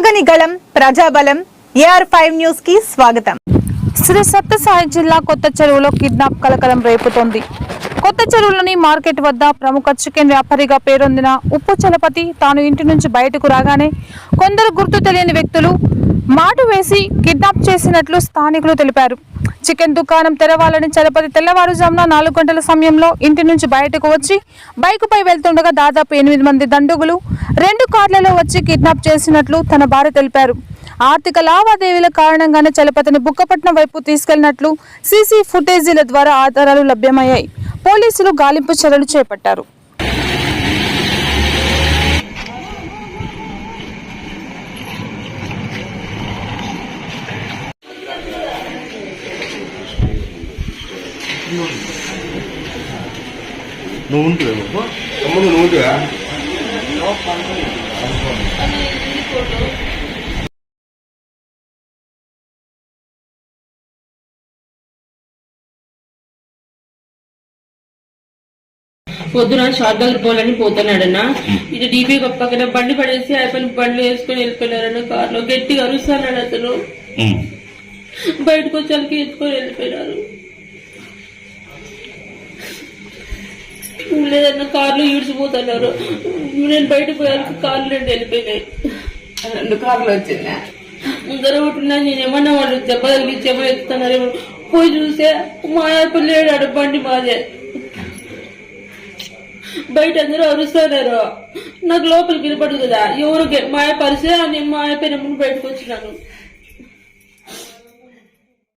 చెరగని గళం ప్రజాబలం AR5 news కి స్వాగతం. శ్రీ సత్యసాయి జిల్లా కొత్త చెరువులో కిడ్నాప్ కలకలం రేపుతోంది. కొత్త చెరువులోని మార్కెట్ వద్ద ప్రముఖ చికెన్ వ్యాపారిగా పేరొందిన ఉప్పు చలపతి తాను ఇంటి నుంచి బయటకు రాగానే కొందరు గుర్తు తెలియని వ్యక్తులు మాటు వేసి కిడ్నాప్ చేసినట్లు స్థానికులు తెలిపారు. చికెన్ దుకాణం తెరవాలని చలపతి తెల్లవారుజామున 4 గంటల సమయంలో ఇంటి నుంచి బయటకు వచ్చి బైకుపై వెళ్తుండగా దాదాపు 8 మంది దండుగులు 2 కార్లలో వచ్చి కిడ్నాప్ చేసినట్లు తన భార్య తెలిపారు. ఆర్థిక లావాదేవీల కారణంగానే చలపతిని బుక్కపట్నం వైపు తీసుకెళ్లినట్లు సీసీ ఫుటేజీల ద్వారా ఆధారాలు లభ్యమయ్యాయి. పోలీసులు గాలింపు చర్యలు చేపట్టారు. పొద్దున షార్ట్ దగ్గర పోలని పోతున్నాడన్నా ఇది డీపీ పక్కన బండి పడేసి అయిపోయిన బండ్లు వేసుకుని వెళ్ళిపోయినారన్న కార్లో గట్టిగా అరుస్తున్నాడు. అతను బయటకు వచ్చానికి ఎత్తుకొని వెళ్ళిపోయినారు. లేదన్న కార్లు ఈడ్చిపోతున్నారు. నేను బయటకు పోయాక కార్లు 2 వెళ్ళిపోయినాయి. 2 కార్లు వచ్చిందా? ముందర ఒకటి ఉన్నాయి. నేనేమన్నా వాళ్ళు దెబ్బ తగిలిచ్చి ఏమో ఎత్తుతున్నారేమో పోయి చూస్తే మా అయిపోయి లేడాడు. బండి మాదే. బయట అందరూ అరుస్తున్నారు. నాకు లోపలికి వినపడదు కదా. ఎవరు మాయ పరిసే నేను మా అయిపోయినప్పుడు బయటకు వచ్చినాను.